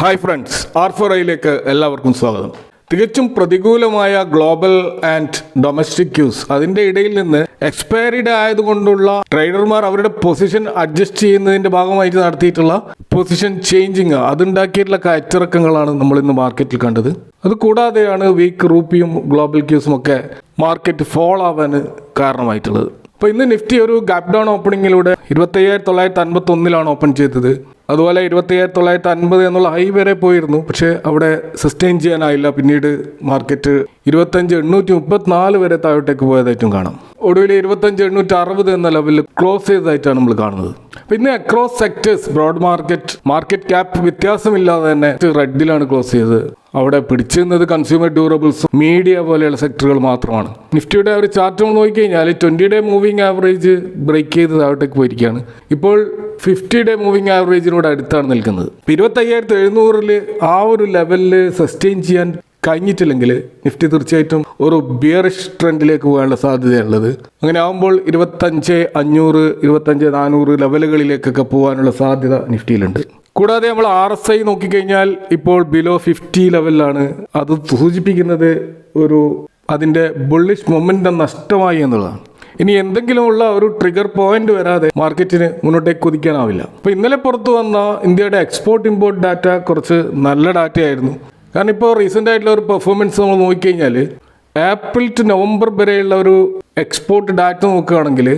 Hi friends, R4iലേക്ക് എല്ലാവർക്കും സ്വാഗതം. തികച്ചും പ്രതികൂലമായ ഗ്ലോബൽ ആൻഡ് ഡൊമസ്റ്റിക് ക്യൂസ്, അതിൻ്റെ ഇടയിൽ നിന്ന് എക്സ്പയറിഡ് ആയതുകൊണ്ടുള്ള ട്രേഡർമാർ അവരുടെ പൊസിഷൻ അഡ്ജസ്റ്റ് ചെയ്യുന്നതിൻ്റെ ഭാഗമായിട്ട് നടത്തിയിട്ടുള്ള പൊസിഷൻ ചേഞ്ചിങ്, അതുണ്ടാക്കിയിട്ടുള്ള കയറ്റിറക്കങ്ങളാണ് നമ്മൾ ഇന്ന് മാർക്കറ്റിൽ കണ്ടത്. അതുകൂടാതെയാണ് വീക്ക് റൂപ്പിയും ഗ്ലോബൽ ക്യൂസും ഒക്കെ മാർക്കറ്റ് ഫോൾ ആവാൻ കാരണമായിട്ടുള്ളത്. അപ്പോൾ ഇന്ന് നിഫ്റ്റി ഒരു ഗാപ്പ് ഡൗൺ ഓപ്പണിങ്ങിലൂടെ 25,951 ഓപ്പൺ ചെയ്തത്. അതുപോലെ 25,950 എന്നുള്ള ഹൈ വരെ പോയിരുന്നു, പക്ഷേ അവിടെ സസ്റ്റെയിൻ ചെയ്യാനായില്ല. പിന്നീട് മാർക്കറ്റ് 25,834 വരെ താഴോട്ടേക്ക് പോയതായിട്ടും കാണാം. ഒടുവിൽ 25,860 എന്ന ലെവലിൽ ക്ലോസ് ചെയ്തതായിട്ടാണ് നമ്മൾ കാണുന്നത്. പിന്നെ across sectors broad market cap വ്യത്യാസമില്ലാതെ തന്നെ റെഡിലാണ് ക്ലോസ് ചെയ്തത്. അവിടെ പിടിച്ചിരുന്നത് കൺസ്യൂമർ ഡ്യൂറബിൾസും മീഡിയ പോലെയുള്ള സെക്ടറുകൾ മാത്രമാണ്. നിഫ്റ്റിയുടെ ഒരു ചാർട്ട് നമ്മൾ നോക്കിക്കഴിഞ്ഞാൽ 20-ഡേ മൂവിംഗ് ആവറേജ് ബ്രേക്ക് ചെയ്ത് താഴോട്ടേക്ക് പോയിരിക്കുകയാണ്. ഇപ്പോൾ 50-ഡേ മൂവിംഗ് ആവറേജിനോട് അടുത്താണ് നിൽക്കുന്നത്. 25,700 ആ ഒരു ലെവലിൽ സസ്റ്റെയിൻ ചെയ്യാൻ കഴിഞ്ഞിട്ടില്ലെങ്കിൽ നിഫ്റ്റി തീർച്ചയായിട്ടും ഒരു ബിയറിഷ് ട്രെൻഡിലേക്ക് പോകാനുള്ള സാധ്യതയുള്ളത്. അങ്ങനെ ആകുമ്പോൾ 25,500 25,400 ലെവലുകളിലേക്കൊക്കെ പോകാനുള്ള സാധ്യത നിഫ്റ്റിയിലുണ്ട്. കൂടാതെ നമ്മൾ RSI നോക്കിക്കഴിഞ്ഞാൽ ഇപ്പോൾ ബിലോ 50 ലെവലിലാണ്. അത് സൂചിപ്പിക്കുന്നത് അതിൻ്റെ ബുള്ളിഷ് മൊമെന്റം നഷ്ടമായി എന്നുള്ളതാണ്. ഇനി എന്തെങ്കിലുമുള്ള ഒരു ട്രിഗർ പോയിന്റ് വരാതെ മാർക്കറ്റിന് മുന്നോട്ടേക്ക് കുതിക്കാനാവില്ല. അപ്പോൾ ഇന്നലെ പുറത്തു വന്ന ഇന്ത്യയുടെ എക്സ്പോർട്ട് ഇമ്പോർട്ട് ഡാറ്റ കുറച്ച് നല്ല ഡാറ്റയായിരുന്നു. കാരണം ഇപ്പോൾ റീസെൻ്റ് ആയിട്ടുള്ള ഒരു പെർഫോമൻസ് നമ്മൾ നോക്കിക്കഴിഞ്ഞാൽ ഏപ്രിൽ ടു നവംബർ വരെയുള്ള ഒരു എക്സ്പോർട്ട് ഡാറ്റ നോക്കുകയാണെങ്കിൽ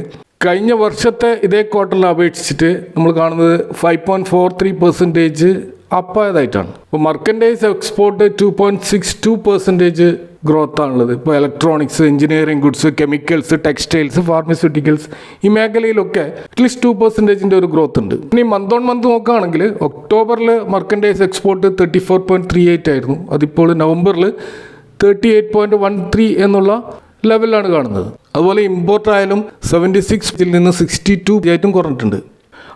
കഴിഞ്ഞ വർഷത്തെ ഇതേ ക്വാർട്ടറിൽ അപേക്ഷിച്ചിട്ട് നമ്മൾ കാണുന്നത് 5.43% അപ്പായതായിട്ടാണ്. ഇപ്പോൾ മർക്കൻഡൈസ് എക്സ്പോർട്ട് 2.62% ഗ്രോത്ത് ആണുള്ളത്. ഇപ്പോൾ electronics, engineering goods, chemicals, textiles, pharmaceuticals ഈ മേഖലയിലൊക്കെ അറ്റ്ലീസ്റ്റ് 2% ഒരു ഗ്രോത്ത് ഉണ്ട്. ഇനി മന്ത് ഓൺ മന്ത് നോക്കുകയാണെങ്കിൽ ഒക്ടോബറിൽ മർക്കൻഡൈസ് എക്സ്പോർട്ട് 34.38 ആയിരുന്നു. അതിപ്പോൾ നവംബറിൽ 38.13 എന്നുള്ള ലെവലിലാണ് കാണുന്നത്. അതുപോലെ ഇമ്പോർട്ട് ആയാലും 76 നിന്ന് 62 ആയിട്ടും കുറഞ്ഞിട്ടുണ്ട്.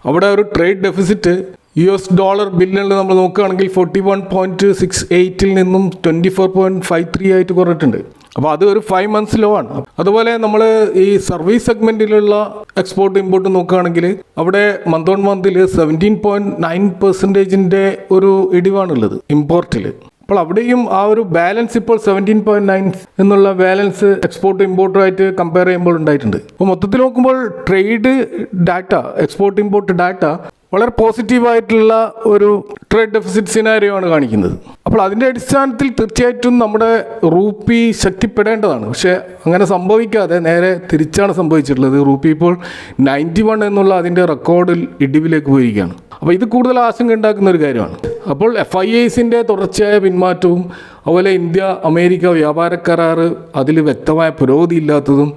അവിടെ ഒരു ട്രേഡ് ഡെഫിസിറ്റ് $, ബില്യണിൽ നമ്മൾ നോക്കുകയാണെങ്കിൽ 41.68 നിന്നും 24.53 ആയിട്ട് കുറഞ്ഞിട്ടുണ്ട്. അപ്പോൾ അത് ഒരു 5 months ലോ ആണ്. അതുപോലെ നമ്മൾ ഈ സർവീസ് സെഗ്മെന്റിലുള്ള എക്സ്പോർട്ട് ഇമ്പോർട്ട് നോക്കുകയാണെങ്കിൽ അവിടെ മന്ത് ഓൺ മന്തിൽ 17.9% ഒരു ഇടിവാണുള്ളത് ഇമ്പോർട്ടിൽ. അപ്പോൾ അവിടെയും ആ ഒരു ബാലൻസ് ഇപ്പോൾ 17.9 എന്നുള്ള ബാലൻസ് എക്സ്പോർട്ട് ഇമ്പോർട്ടുമായിട്ട് കമ്പയർ ചെയ്യുമ്പോൾ ഉണ്ടായിട്ടുണ്ട്. അപ്പോൾ മൊത്തത്തിൽ നോക്കുമ്പോൾ trade data, export import data വളരെ പോസിറ്റീവായിട്ടുള്ള ഒരു ട്രേഡ് ഡെഫിസിറ്റ് സിനാരിയോ ആണ് കാണിക്കുന്നത്. അപ്പോൾ അതിൻ്റെ അടിസ്ഥാനത്തിൽ തീർച്ചയായിട്ടും നമ്മുടെ റൂപ്പി ശക്തിപ്പെടേണ്ടതാണ്. പക്ഷേ അങ്ങനെ സംഭവിക്കാതെ നേരെ തിരിച്ചാണ് സംഭവിച്ചിട്ടുള്ളത്. റൂപ്പി ഇപ്പോൾ 91 എന്നുള്ള അതിൻ്റെ റെക്കോർഡിൽ ഇടിവിലേക്ക് പോയിരിക്കുകയാണ്. അപ്പോൾ ഇത് കൂടുതൽ ആശങ്ക ഉണ്ടാക്കുന്ന ഒരു കാര്യമാണ്. അപ്പോൾ FIIസിൻ്റെ തുടർച്ചയായ പിന്മാറ്റവും അതുപോലെ ഇന്ത്യ അമേരിക്ക വ്യാപാര കരാർ അതിൽ വ്യക്തമായ പുരോഗതി ഇല്ലാത്തതും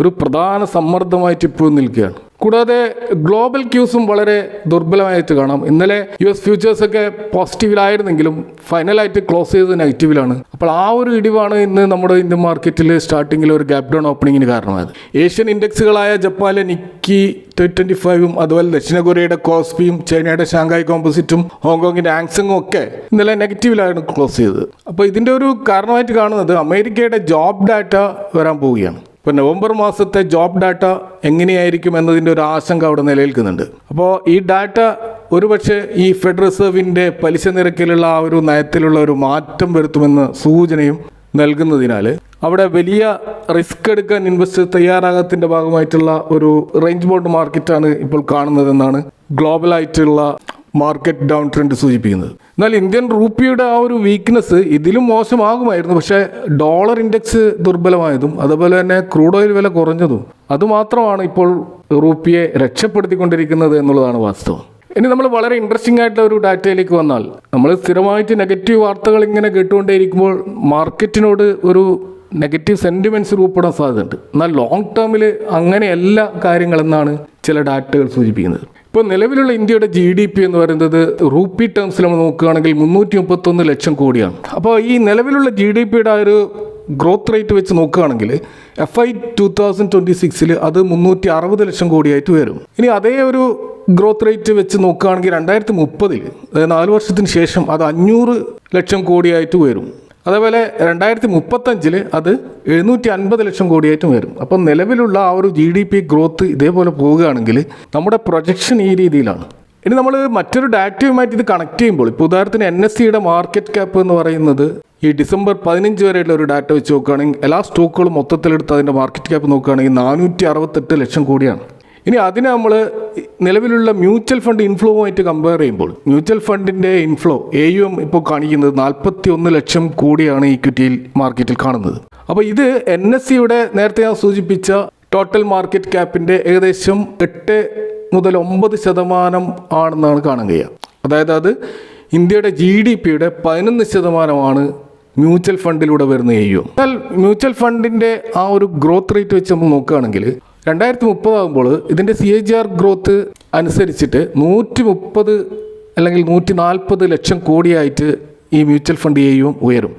ഒരു പ്രധാന സമ്മർദ്ദമായിട്ട് ഇപ്പോഴും നിൽക്കുകയാണ്. കൂടാതെ ഗ്ലോബൽ ക്യൂസും വളരെ ദുർബലമായിട്ട് കാണാം. ഇന്നലെ US ഫ്യൂച്ചേഴ്സ് ഒക്കെ പോസിറ്റീവിലായിരുന്നെങ്കിലും ഫൈനലായിട്ട് ക്ലോസ് ചെയ്തത് നെഗറ്റീവിലാണ്. അപ്പോൾ ആ ഒരു ഇടിവാണ് ഇന്ന് നമ്മുടെ ഇന്ത്യൻ മാർക്കറ്റിൽ സ്റ്റാർട്ടിങ്ങിൽ ഒരു ഗാപ്പ് ഡൗൺ ഓപ്പണിങ്ങിന് കാരണമായത്. ഏഷ്യൻ ഇൻഡെക്സുകളായ ജപ്പാനിലെ നിക്കി 225 അതുപോലെ ദക്ഷിണ കൊറിയയുടെ കോസ്പിയും ചൈനയുടെ ഷാങ്ഹായ് കോമ്പോസിറ്റും ഹോങ്കോങ്ങിൻ്റെ ആങ്സങ്ങും ഒക്കെ ഇന്നലെ നെഗറ്റീവിലാണ് ക്ലോസ് ചെയ്തത്. അപ്പോൾ ഇതിൻ്റെ ഒരു കാരണമായിട്ട് കാണുന്നത് അമേരിക്കയുടെ ജോബ് ഡാറ്റ വരാൻ പോവുകയാണ്. ഇപ്പോൾ നവംബർ മാസത്തെ ജോബ് ഡാറ്റ എങ്ങനെയായിരിക്കും എന്നതിൻ്റെ ഒരു ആശങ്ക അവിടെ നിലനിൽക്കുന്നുണ്ട്. അപ്പോൾ ഈ ഡാറ്റ ഒരുപക്ഷെ ഈ ഫെഡറൽ റിസർവിൻ്റെ പലിശ നിരക്കിലുള്ള ആ ഒരു നയത്തിലുള്ള ഒരു മാറ്റം വരുത്തുമെന്ന സൂചനയും നൽകുന്നതിനാൽ അവിടെ വലിയ റിസ്ക് എടുക്കാൻ ഇൻവെസ്റ്റർ തയ്യാറാകത്തിൻ്റെ ഭാഗമായിട്ടുള്ള ഒരു റേഞ്ച് ബോണ്ട് മാർക്കറ്റാണ് ഇപ്പോൾ കാണുന്നതെന്നാണ് ഗ്ലോബലായിട്ടുള്ള മാർക്കറ്റ് ഡൗൺ ട്രെൻഡ് സൂചിപ്പിക്കുന്നത്. എന്നാൽ ഇന്ത്യൻ റൂപ്പിയുടെ ആ ഒരു വീക്ക്നെസ് ഇതിലും മോശമാകുമായിരുന്നു. പക്ഷേ ഡോളർ ഇൻഡെക്സ് ദുർബലമായതും അതുപോലെ തന്നെ ക്രൂഡ് ഓയിൽ വില കുറഞ്ഞതും അതുമാത്രമാണ് ഇപ്പോൾ റൂപ്പിയെ രക്ഷപ്പെടുത്തിക്കൊണ്ടിരിക്കുന്നത് എന്നുള്ളതാണ് വാസ്തവം. ഇനി നമ്മൾ വളരെ ഇൻട്രസ്റ്റിംഗ് ആയിട്ടുള്ള ഒരു ഡാറ്റയിലേക്ക് വന്നാൽ, നമ്മൾ സ്ഥിരമായിട്ട് നെഗറ്റീവ് വാർത്തകൾ ഇങ്ങനെ കേട്ടുകൊണ്ടേയിരിക്കുമ്പോൾ മാർക്കറ്റിനോട് ഒരു നെഗറ്റീവ് സെൻറ്റിമെൻറ്റ്സ് രൂപപ്പെടാൻ സാധ്യതയുണ്ട്. എന്നാൽ ലോങ് ടേമിൽ അങ്ങനെയല്ല കാര്യങ്ങളെന്നാണ് ചില ഡാറ്റകൾ സൂചിപ്പിക്കുന്നത്. ഇപ്പോൾ നിലവിലുള്ള ഇന്ത്യയുടെ GDP എന്ന് പറയുന്നത് റൂപ്പി ടേംസിൽ നമ്മൾ നോക്കുകയാണെങ്കിൽ 331 ലക്ഷം കോടിയാണ്. അപ്പോൾ ഈ നിലവിലുള്ള GDPയുടെ ഒരു ഗ്രോത്ത് റേറ്റ് വെച്ച് നോക്കുകയാണെങ്കിൽ FY 2026 അത് 360 ലക്ഷം കോടിയായിട്ട് വരും. ഇനി അതേ ഒരു ഗ്രോത്ത് റേറ്റ് വെച്ച് നോക്കുകയാണെങ്കിൽ 2030 അതായത് 4 വർഷത്തിന് ശേഷം അത് 500 ലക്ഷം കോടിയായിട്ട് വരും. അതേപോലെ 2035 അത് 750 ലക്ഷം കോടിയായിട്ടും വരും. അപ്പം നിലവിലുള്ള ആ ഒരു GDP ഗ്രോത്ത് ഇതേപോലെ പോവുകയാണെങ്കിൽ നമ്മുടെ പ്രൊജക്ഷൻ ഈ രീതിയിലാണ്. ഇനി നമ്മൾ മറ്റൊരു ഡാറ്റയുമായിട്ട് ഇത് കണക്ട് ചെയ്യുമ്പോൾ ഇപ്പോൾ ഉദാഹരണത്തിന് NSEയുടെ മാർക്കറ്റ് ക്യാപ്പ് എന്ന് പറയുന്നത് ഈ ഡിസംബർ 15 വരെയുള്ള ഒരു ഡാറ്റ വെച്ച് നോക്കുകയാണെങ്കിൽ എല്ലാ സ്റ്റോക്കുകളും മൊത്തത്തിലെടുത്ത് അതിൻ്റെ മാർക്കറ്റ് ക്യാപ്പ് നോക്കുകയാണെങ്കിൽ 468 ലക്ഷം കോടിയാണ്. ഇനി അതിനെ നമ്മൾ നിലവിലുള്ള മ്യൂച്വൽ ഫണ്ട് ഇൻഫ്ലോവുമായിട്ട് കമ്പയർ ചെയ്യുമ്പോൾ മ്യൂച്വൽ ഫണ്ടിൻ്റെ ഇൻഫ്ലോ AUM ഇപ്പോൾ കാണിക്കുന്നത് 41 ലക്ഷം കോടിയാണ് ഈക്വിറ്റി മാർക്കറ്റിൽ കാണുന്നത്. അപ്പോൾ ഇത് NSEയുടെ നേരത്തെ ഞാൻ സൂചിപ്പിച്ച ടോട്ടൽ മാർക്കറ്റ് ക്യാപ്പിൻ്റെ ഏകദേശം 8 മുതൽ 9% ആണെന്നാണ് കാണാൻ കഴിയുക. അതായത് അത് ഇന്ത്യയുടെ GDPയുടെ 11% മ്യൂച്വൽ ഫണ്ടിലൂടെ വരുന്ന AUM. എന്നാൽ മ്യൂച്വൽ ഫണ്ടിൻ്റെ ആ ഒരു ഗ്രോത്ത് റേറ്റ് വെച്ച് നമ്മൾ നോക്കുകയാണെങ്കിൽ 2030 ആകുമ്പോൾ ഇതിൻ്റെ CAGR ഗ്രോത്ത് അനുസരിച്ചിട്ട് 130 അല്ലെങ്കിൽ 140 ലക്ഷം കോടിയായിട്ട് ഈ മ്യൂച്വൽ ഫണ്ട് AUM ഉയരും.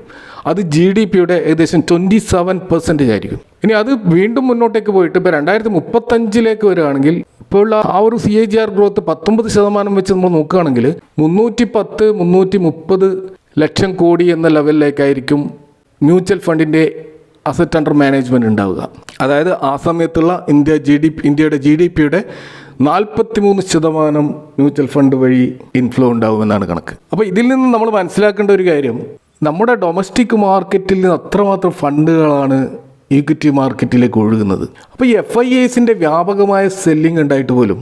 അത് GDPയുടെ ഏകദേശം 27% ആയിരിക്കും. ഇനി അത് വീണ്ടും മുന്നോട്ടേക്ക് പോയിട്ട് ഇപ്പോൾ 2035 വരികയാണെങ്കിൽ ഇപ്പോൾ ഉള്ള ആ ഒരു CAGR ഗ്രോത്ത് 19% വെച്ച് നമ്മൾ നോക്കുകയാണെങ്കിൽ 330 ലക്ഷം കോടി എന്ന ലെവലിലേക്കായിരിക്കും മ്യൂച്വൽ ഫണ്ടിൻ്റെ അസറ്റ് അണ്ടർ മാനേജ്മെൻറ്റ് ഉണ്ടാവുക. അതായത് ആ സമയത്തുള്ള ഇന്ത്യയുടെ GDPയുടെ 43% മ്യൂച്വൽ ഫണ്ട് വഴി ഇൻഫ്ലോ ഉണ്ടാവുമെന്നാണ് കണക്ക്. അപ്പോൾ ഇതിൽ നിന്ന് നമ്മൾ മനസ്സിലാക്കേണ്ട ഒരു കാര്യം, നമ്മുടെ ഡൊമസ്റ്റിക് മാർക്കറ്റിൽ നിന്ന് അത്രമാത്രം ഫണ്ടുകളാണ് ഈക്വിറ്റി മാർക്കറ്റിലേക്ക് ഒഴുകുന്നത്. അപ്പോൾ ഈ FIIസിൻ്റെ വ്യാപകമായ സെല്ലിംഗ് ഉണ്ടായിട്ട് പോലും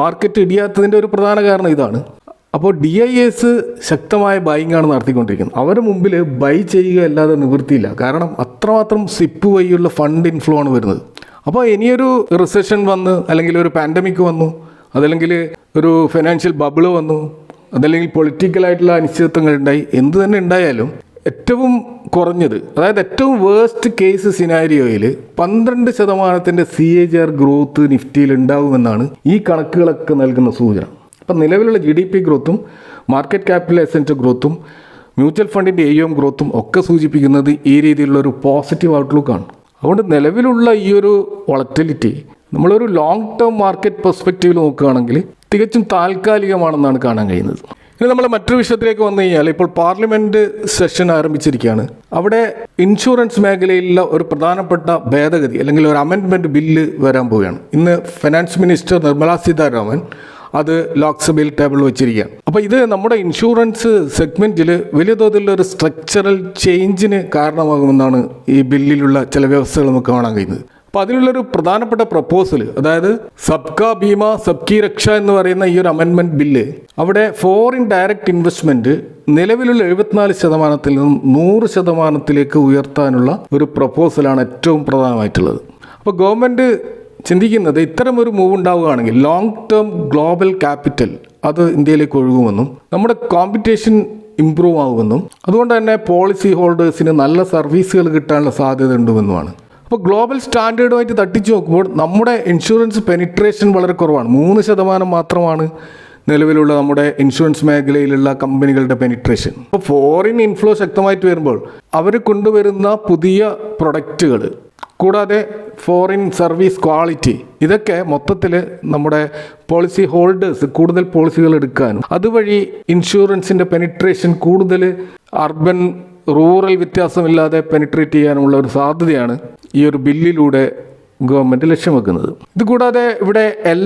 മാർക്കറ്റ് ഇടിയാത്തതിൻ്റെ ഒരു പ്രധാന കാരണം ഇതാണ്. അപ്പോൾ DIAs ശക്തമായ ബൈങ് ആണ് നടത്തിക്കൊണ്ടിരിക്കുന്നത്. അവരുടെ മുമ്പിൽ ബൈ ചെയ്യുക അല്ലാതെ നിവൃത്തിയില്ല. കാരണം അത്രമാത്രം സിപ്പ് വഴിയുള്ള ഫണ്ട് ഇൻഫ്ലോ ആണ് വരുന്നത്. അപ്പോൾ ഇനിയൊരു റിസഷൻ വന്ന്, അല്ലെങ്കിൽ ഒരു പാൻഡമിക് വന്നു, അതല്ലെങ്കിൽ ഒരു ഫിനാൻഷ്യൽ ബബിള് വന്നു, അതല്ലെങ്കിൽ പൊളിറ്റിക്കലായിട്ടുള്ള അനിശ്ചിതത്വങ്ങൾ ഉണ്ടായി, എന്ത് തന്നെ ഉണ്ടായാലും ഏറ്റവും കുറഞ്ഞത്, അതായത് ഏറ്റവും വേസ്റ്റ് കേസ് സിനാരിയോയിൽ 12% CAGR ഗ്രോത്ത് നിഫ്റ്റിയിൽ ഉണ്ടാവുമെന്നാണ് ഈ കണക്കുകളൊക്കെ നൽകുന്ന സൂചന. അപ്പം നിലവിലുള്ള GDP ഗ്രോത്തും മാർക്കറ്റ് ക്യാപിറ്റലൈസേഷൻ ഗ്രോത്തും മ്യൂച്വൽ ഫണ്ടിൻ്റെ AUM ഗ്രോത്തും ഒക്കെ സൂചിപ്പിക്കുന്നത് ഈ രീതിയിലുള്ളൊരു പോസിറ്റീവ് ഔട്ട്ലുക്കാണ്. അതുകൊണ്ട് നിലവിലുള്ള ഈ ഒരു വോളറ്റിലിറ്റി നമ്മളൊരു ലോങ് ടേം മാർക്കറ്റ് പെർസ്പെക്റ്റീവിൽ നോക്കുകയാണെങ്കിൽ തികച്ചും താൽക്കാലികമാണെന്നാണ് കാണാൻ കഴിയുന്നത്. ഇനി നമ്മൾ മറ്റൊരു വിഷയത്തിലേക്ക് വന്നു കഴിഞ്ഞാൽ, ഇപ്പോൾ പാർലമെൻറ്റ് സെഷൻ ആരംഭിച്ചിരിക്കുകയാണ്. അവിടെ ഇൻഷുറൻസ് മേഖലയിലുള്ള ഒരു പ്രധാനപ്പെട്ട ഭേദഗതി അല്ലെങ്കിൽ ഒരു അമെൻഡ്മെൻറ്റ് ബില്ല് വരാൻ പോവുകയാണ്. ഇന്ന് ഫിനാൻസ് മിനിസ്റ്റർ നിർമ്മലാ സീതാരാമൻ അത് ലോക്സഭയിൽ ടേബിൾ വെച്ചിരിക്കുകയാണ്. അപ്പോൾ ഇത് നമ്മുടെ ഇൻഷുറൻസ് സെഗ്മെൻറ്റിൽ വലിയ തോതിലുള്ള ഒരു സ്ട്രക്ചറൽ ചേഞ്ചിന് കാരണമാകുമെന്നാണ് ഈ ബില്ലിലുള്ള ചില വ്യവസ്ഥകൾ നമുക്ക് കാണാൻ കഴിയുന്നത്. അപ്പോൾ അതിനുള്ളൊരു പ്രധാനപ്പെട്ട പ്രപ്പോസൽ, അതായത് സബ്കാ ബീമ സബ്കി രക്ഷ എന്ന് പറയുന്ന ഈ ഒരു അമെൻഡ്മെൻറ്റ് ബില്ല്, അവിടെ ഫോറിൻ ഡയറക്റ്റ് ഇൻവെസ്റ്റ്മെൻറ്റ് നിലവിലുള്ള 74% നിന്നും 100% ഉയർത്താനുള്ള ഒരു പ്രപ്പോസലാണ് ഏറ്റവും പ്രധാനമായിട്ടുള്ളത്. അപ്പോൾ ഗവൺമെൻറ് ചിന്തിക്കുന്നത് ഇത്തരമൊരു മൂവ് ഉണ്ടാവുകയാണെങ്കിൽ ലോങ് ടേം ഗ്ലോബൽ ക്യാപിറ്റൽ അത് ഇന്ത്യയിലേക്ക് ഒഴുകുമെന്നും നമ്മുടെ കോമ്പറ്റീഷൻ ഇംപ്രൂവ് ആകുമെന്നും അതുകൊണ്ട് തന്നെ പോളിസി ഹോൾഡേഴ്സിന് നല്ല സർവീസുകൾ കിട്ടാനുള്ള സാധ്യത ഉണ്ടെന്നുമാണ്. അപ്പോൾ ഗ്ലോബൽ സ്റ്റാൻഡേർഡുമായിട്ട് തട്ടിച്ചു നോക്കുമ്പോൾ നമ്മുടെ ഇൻഷുറൻസ് പെനിട്രേഷൻ വളരെ കുറവാണ്. 3% മാത്രമാണ് നിലവിലുള്ള നമ്മുടെ ഇൻഷുറൻസ് മേഖലയിലുള്ള കമ്പനികളുടെ പെനിട്രേഷൻ. അപ്പോൾ ഫോറിൻ ഇൻഫ്ലോ ശക്തമായിട്ട് വരുമ്പോൾ അവർ കൊണ്ടുവരുന്ന പുതിയ പ്രൊഡക്റ്റുകൾ, കൂടാതെ ഫോറിൻ സർവീസ് ക്വാളിറ്റി, ഇതൊക്കെ മൊത്തത്തിൽ നമ്മുടെ പോളിസി ഹോൾഡേഴ്സ് കൂടുതൽ പോളിസികൾ എടുക്കാനും അതുവഴി ഇൻഷുറൻസിൻ്റെ പെനിട്രേഷൻ കൂടുതൽ അർബൻ റൂറൽ വ്യത്യാസമില്ലാതെ പെനിട്രേറ്റ് ചെയ്യാനുള്ള ഒരു സാധ്യതയാണ് ഈ ഒരു ബില്ലിലൂടെ ഗവൺമെൻറ് ലക്ഷ്യം വെക്കുന്നത്. ഇതുകൂടാതെ ഇവിടെ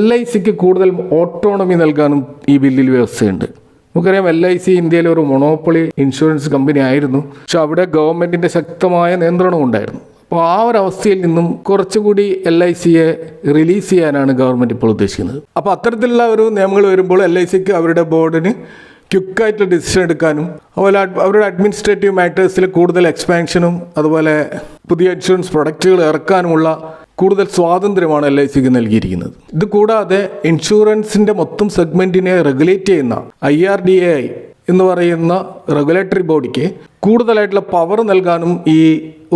LICക്ക് കൂടുതൽ ഓട്ടോണമി നൽകാനും ഈ ബില്ലിൽ വ്യവസ്ഥയുണ്ട്. നമുക്കറിയാം LIC ഇന്ത്യയിലെ ഒരു മൊണോപ്പൊളി ഇൻഷുറൻസ് കമ്പനി ആയിരുന്നു. പക്ഷെ അവിടെ ഗവൺമെൻറ്റിൻ്റെ ശക്തമായ നിയന്ത്രണം ഉണ്ടായിരുന്നു. അപ്പോൾ ആ ഒരു അവസ്ഥയിൽ നിന്നും കുറച്ചുകൂടി LICയെ റിലീസ് ചെയ്യാനാണ് ഗവൺമെൻറ് ഇപ്പോൾ ഉദ്ദേശിക്കുന്നത്. അപ്പോൾ അത്തരത്തിലുള്ള ഒരു നിയമങ്ങൾ വരുമ്പോൾ LICക്ക് അവരുടെ ബോർഡിന് ക്വിക്കായിട്ടുള്ള ഡിസിഷൻ എടുക്കാനും അതുപോലെ അവരുടെ അഡ്മിനിസ്ട്രേറ്റീവ് മാറ്റേഴ്സിൽ കൂടുതൽ എക്സ്പാൻഷനും അതുപോലെ പുതിയ ഇൻഷുറൻസ് പ്രൊഡക്റ്റുകൾ ഇറക്കാനുമുള്ള കൂടുതൽ സ്വാതന്ത്ര്യമാണ് LICക്ക് നൽകിയിരിക്കുന്നത്. ഇത് കൂടാതെ ഇൻഷുറൻസിൻ്റെ മൊത്തം സെഗ്മെൻറ്റിനെ റെഗുലേറ്റ് ചെയ്യുന്ന IRDAI എന്ന് പറയുന്ന റെഗുലേറ്ററി ബോഡിക്ക് കൂടുതലായിട്ടുള്ള പവർ നൽകാനും ഈ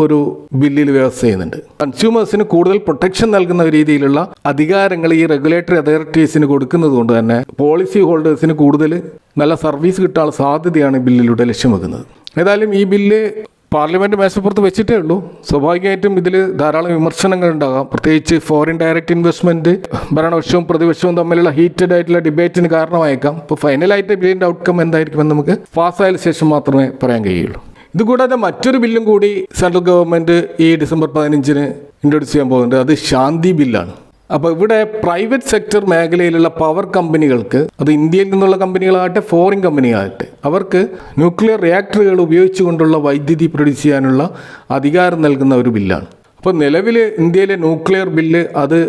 ഒരു ബില്ലിൽ വ്യവസ്ഥ ചെയ്യുന്നുണ്ട്. കൺസ്യൂമേഴ്സിന് കൂടുതൽ പ്രൊട്ടക്ഷൻ നൽകുന്ന രീതിയിലുള്ള അധികാരങ്ങൾ ഈ റെഗുലേറ്ററി അതോറിറ്റീസിന് കൊടുക്കുന്നത് കൊണ്ട് തന്നെ പോളിസി ഹോൾഡേഴ്സിന് കൂടുതൽ നല്ല സർവീസ് കിട്ടാനുള്ള സാധ്യതയാണ് ഈ ബില്ലിലൂടെ ലക്ഷ്യം വെക്കുന്നത്. ഏതായാലും ഈ ബില്ല് പാർലമെൻറ്റ് മേശപ്പുറത്ത് വെച്ചിട്ടേ ഉള്ളൂ. സ്വാഭാവികമായിട്ടും ഇതിൽ ധാരാളം വിമർശനങ്ങൾ ഉണ്ടാകാം. പ്രത്യേകിച്ച് ഫോറിൻ ഡയറക്റ്റ് ഇൻവെസ്റ്റ്മെൻറ്റ് ഭരണപക്ഷവും പ്രതിപക്ഷവും തമ്മിലുള്ള ഹീറ്റഡ് ആയിട്ടുള്ള ഡിബേറ്റിന് കാരണമായേക്കാം. ഇപ്പോൾ ഫൈനലായിട്ട് ബില്ലിൻ്റെ ഔട്ട്കം എന്തായിരിക്കുമെന്ന് നമുക്ക് പാസ്സായതിനു ശേഷം മാത്രമേ പറയാൻ കഴിയുള്ളൂ. ഇതുകൂടാതെ മറ്റൊരു ബില്ലും കൂടി സെൻട്രൽ ഗവൺമെൻറ് ഈ ഡിസംബർ 15 ഇൻട്രൊഡ്യൂസ് ചെയ്യാൻ പോകുന്നുണ്ട്. അത് ശാന്തി ബില്ലാണ്. അപ്പോൾ ഇവിടെ പ്രൈവറ്റ് സെക്ടർ മേഖലയിലുള്ള പവർ കമ്പനികൾക്ക്, അത് ഇന്ത്യയിൽ നിന്നുള്ള കമ്പനികളാകട്ടെ ഫോറിൻ കമ്പനികളാകട്ടെ, അവർക്ക് ന്യൂക്ലിയർ റിയാക്ടറുകൾ ഉപയോഗിച്ചുകൊണ്ടുള്ള വൈദ്യുതി പ്രൊഡ്യൂസ് ചെയ്യാനുള്ള അധികാരം നൽകുന്ന ഒരു ബില്ലാണ്. അപ്പോൾ നിലവിൽ ഇന്ത്യയിലെ ന്യൂക്ലിയർ ബില്ല് അത്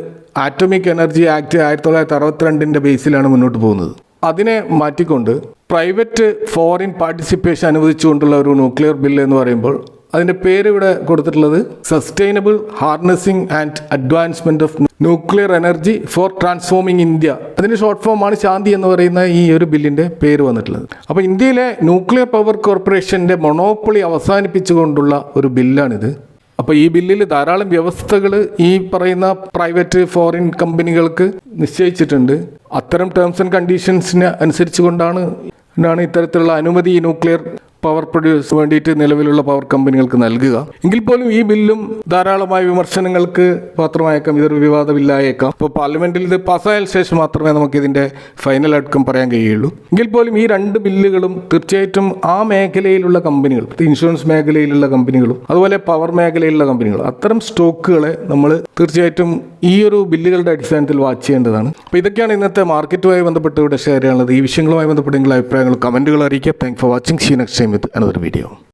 ആറ്റോമിക് എനർജി ആക്ട് 1962 ബേസിലാണ് മുന്നോട്ട് പോകുന്നത്. അതിനെ മാറ്റിക്കൊണ്ട് പ്രൈവറ്റ് ഫോറിൻ പാർട്ടിസിപ്പേഷൻ അനുവദിച്ചുകൊണ്ടുള്ള ഒരു ന്യൂക്ലിയർ ബില്ല് എന്ന് പറയുമ്പോൾ അതിൻ്റെ പേര് ഇവിടെ കൊടുത്തിട്ടുള്ളത് sustainable harnessing and advancement of nuclear energy four transforming India. അതിൻ്റെ ഷോർട്ട് ഫോമാണ് ശാന്തി എന്ന് പറയുന്ന ഈ ഒരു ബില്ലിൻ്റെ പേര് വന്നിട്ടുള്ളത്. അപ്പോൾ ഇന്ത്യയിലെ ന്യൂക്ലിയർ പവർ കോർപ്പറേഷൻ്റെ മൊണോപ്പൊളി അവസാനിപ്പിച്ചുകൊണ്ടുള്ള ഒരു ബില്ലാണിത്. അപ്പോൾ ഈ ബില്ലിൽ ധാരാളം വ്യവസ്ഥകൾ ഈ പറയുന്ന പ്രൈവറ്റ് ഫോറിൻ കമ്പനികൾക്ക് നിശ്ചയിച്ചിട്ടുണ്ട്. അത്തരം ടേംസ് ആൻഡ് കണ്ടീഷൻസിന് അനുസരിച്ചുകൊണ്ടാണ് ഇത്തരത്തിലുള്ള അനുമതി ന്യൂക്ലിയർ പവർ പ്രൊഡ്യൂസ് വേണ്ടിയിട്ട് നിലവിലുള്ള പവർ കമ്പനികൾക്ക് നൽകുക. എങ്കിൽ പോലും ഈ ബില്ലും ധാരാളമായ വിമർശനങ്ങൾക്ക് പാത്രമായേക്കാം. ഇതൊരു വിവാദ ബില്ലായേക്കാം. ഇപ്പോൾ പാർലമെന്റിൽ ഇത് പാസ്സായ ശേഷം മാത്രമേ നമുക്ക് ഇതിന്റെ ഫൈനൽ ഔട്ട്കം പറയാൻ കഴിയുള്ളൂ. എങ്കിൽ പോലും ഈ രണ്ട് ബില്ലുകളും തീർച്ചയായിട്ടും ആ മേഖലയിലുള്ള കമ്പനികൾ, ഇൻഷുറൻസ് മേഖലയിലുള്ള കമ്പനികളും അതുപോലെ പവർ മേഖലയിലുള്ള കമ്പനികളും, അത്തരം സ്റ്റോക്കുകളെ നമ്മൾ തീർച്ചയായിട്ടും ഈ ഒരു ബില്ലുകളുടെ അടിസ്ഥാനത്തിൽ വാച്ച് ചെയ്യേണ്ടതാണ്. അപ്പോൾ ഇതൊക്കെയാണ് ഇന്നത്തെ മാർക്കറ്റുമായി ബന്ധപ്പെട്ട് ഇവിടെ ഷെയർ ചെയ്യാനുള്ളത്. ഈ വിഷയങ്ങളുമായി ബന്ധപ്പെട്ട നിങ്ങളുടെ അഭിപ്രായങ്ങൾ കമന്റുകൾ അറിയിക്കുക. Thank for watching. See you next time with another video.